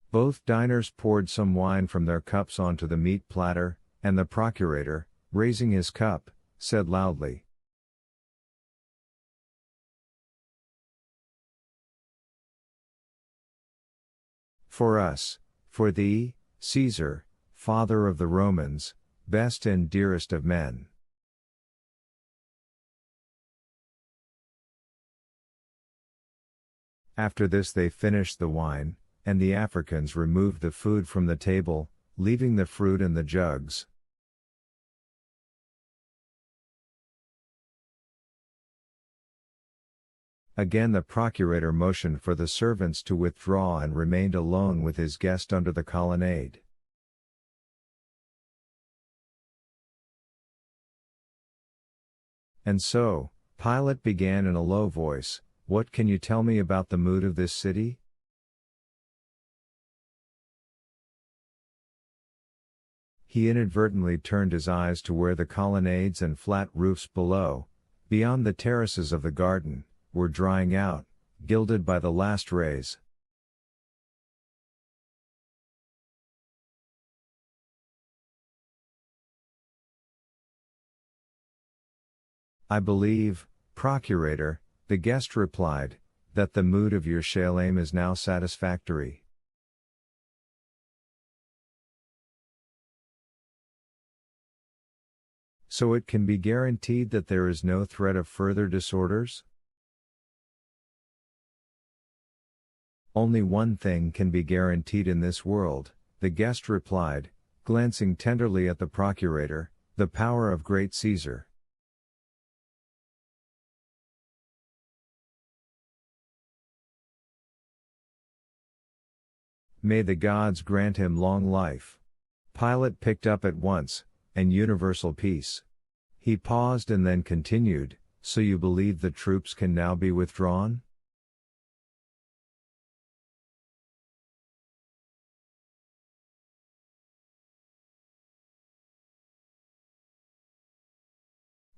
Both diners poured some wine from their cups onto the meat platter, and the procurator, raising his cup, said loudly, "For us, for thee, Caesar, Father of the Romans, best and dearest of men." After this they finished the wine, and the Africans removed the food from the table, leaving the fruit and the jugs. Again the procurator motioned for the servants to withdraw and remained alone with his guest under the colonnade. And so, Pilate began in a low voice, "What can you tell me about the mood of this city?" He inadvertently turned his eyes to where the colonnades and flat roofs below, beyond the terraces of the garden, were drying out, gilded by the last rays. "I believe, Procurator," the guest replied, "that the mood of your Shalem is now satisfactory." "So it can be guaranteed that there is no threat of further disorders?" "Only one thing can be guaranteed in this world," the guest replied, glancing tenderly at the procurator, "the power of great Caesar." "May the gods grant him long life." Pilate picked up at once, "and universal peace." He paused and then continued, "So you believe the troops can now be withdrawn?"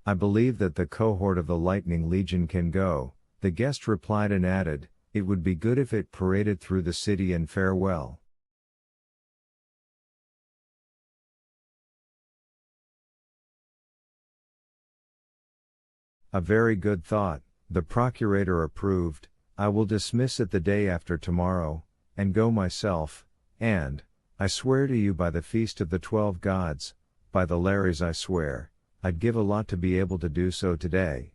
"I believe that the cohort of the Lightning Legion can go," the guest replied and added, "It would be good if it paraded through the city and farewell." "A very good thought," the procurator approved. "I will dismiss it the day after tomorrow, and go myself, and, I swear to you by the feast of the 12 gods, by the Lares I swear, I'd give a lot to be able to do so today."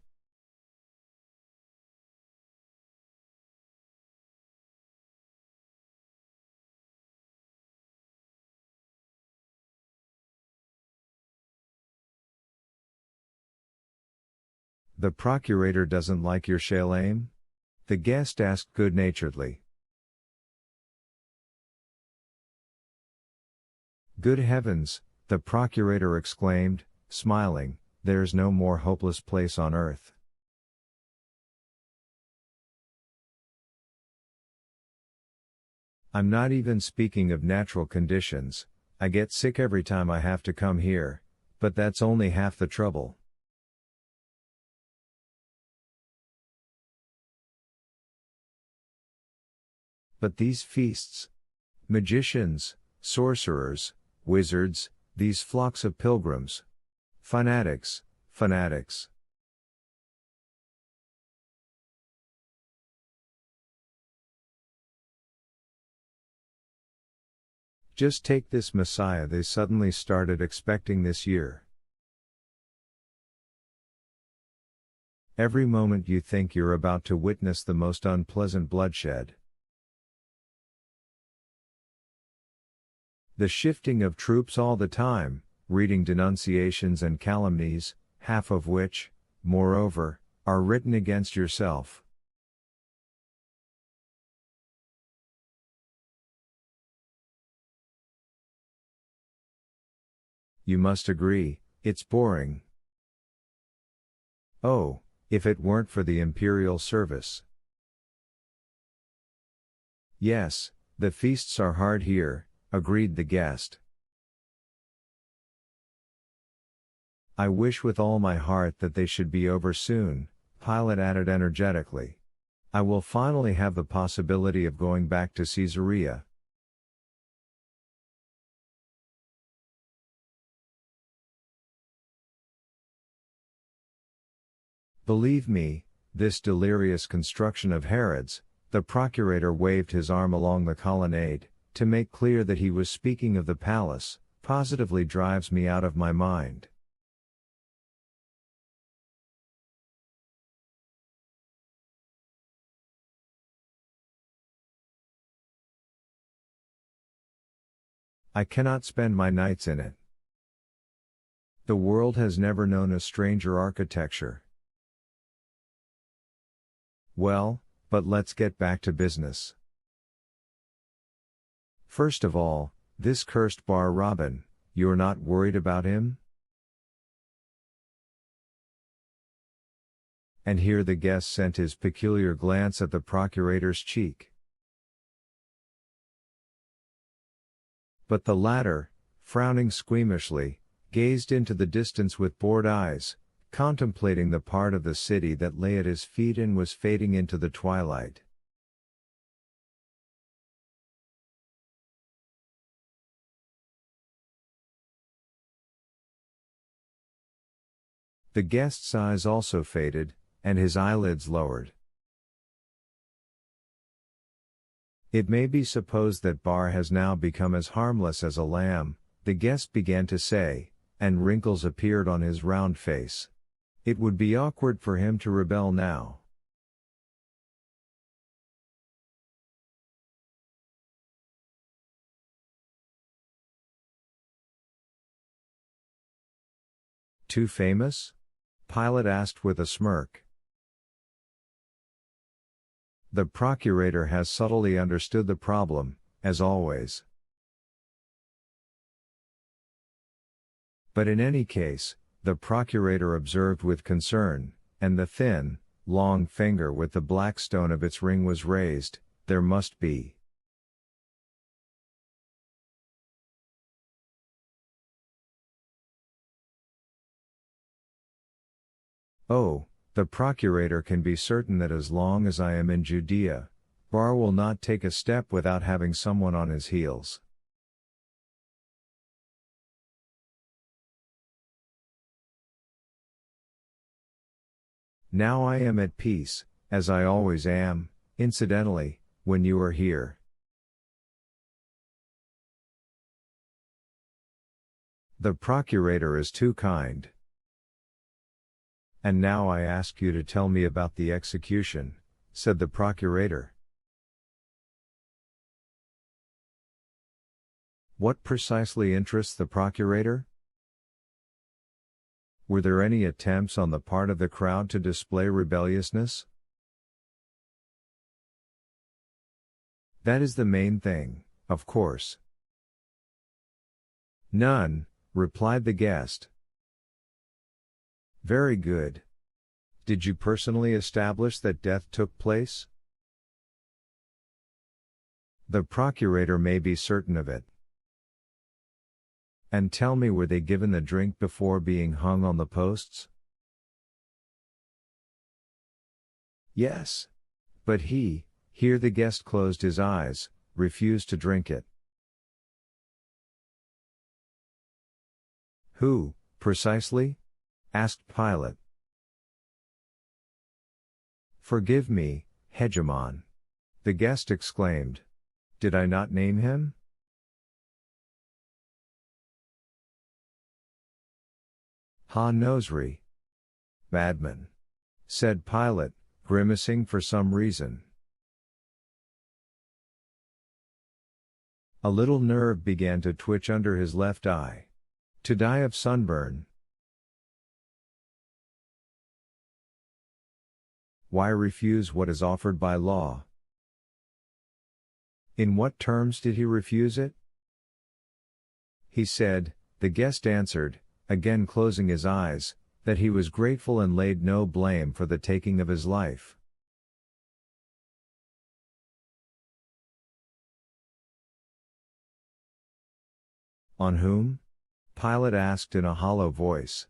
"The procurator doesn't like your Shalem?" the guest asked good-naturedly. "Good heavens," the procurator exclaimed, smiling, "there's no more hopeless place on earth." "I'm not even speaking of natural conditions. I get sick every time I have to come here, but that's only half the trouble." "But these feasts, magicians, sorcerers, wizards, these flocks of pilgrims, fanatics, fanatics." "Just take this Messiah they suddenly started expecting this year. Every moment you think you're about to witness the most unpleasant bloodshed. The shifting of troops all the time, reading denunciations and calumnies, half of which, moreover, are written against yourself. You must agree, it's boring. Oh, if it weren't for the imperial service. Yes, the feasts are hard here, agreed the guest. I wish with all my heart that they should be over soon, Pilate added energetically. I will finally have the possibility of going back to Caesarea. Believe me, this delirious construction of Herod's, the procurator waved his arm along the colonnade, to make clear that he was speaking of the palace, positively drives me out of my mind. I cannot spend my nights in it. The world has never known a stranger architecture. Well, but let's get back to business. First of all, this cursed bar Robin, you're not worried about him? And here the guest sent his peculiar glance at the procurator's cheek. But the latter, frowning squeamishly, gazed into the distance with bored eyes, contemplating the part of the city that lay at his feet and was fading into the twilight. The guest's eyes also faded, and his eyelids lowered. It may be supposed that Bar has now become as harmless as a lamb, the guest began to say, and wrinkles appeared on his round face. It would be awkward for him to rebel now. Too famous? Pilate asked with a smirk. The procurator has subtly understood the problem, as always. But in any case, the procurator observed with concern, and the thin, long finger with the black stone of its ring was raised, there must be. Oh, the procurator can be certain that as long as I am in Judea, Bar will not take a step without having someone on his heels. Now I am at peace, as I always am, incidentally, when you are here. The procurator is too kind. And now I ask you to tell me about the execution, said the procurator. What precisely interests the procurator? Were there any attempts on the part of the crowd to display rebelliousness? That is the main thing, of course. None, replied the guest. Very good. Did you personally establish that death took place? The procurator may be certain of it. And tell me, were they given the drink before being hung on the posts? Yes. But here the guest closed his eyes, refused to drink it. Who, precisely? Asked Pilate. Forgive me, hegemon. The guest exclaimed. Did I not name him? Ha nosri. Madman. Said Pilate, grimacing for some reason. A little nerve began to twitch under his left eye. To die of sunburn. Why refuse what is offered by law? In what terms did he refuse it? He said, the guest answered, again closing his eyes, that he was grateful and laid no blame for the taking of his life. On whom? Pilate asked in a hollow voice.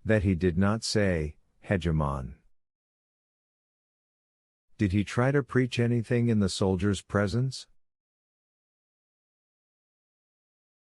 That he did not say, hegemon. Did he try to preach anything in the soldiers' presence?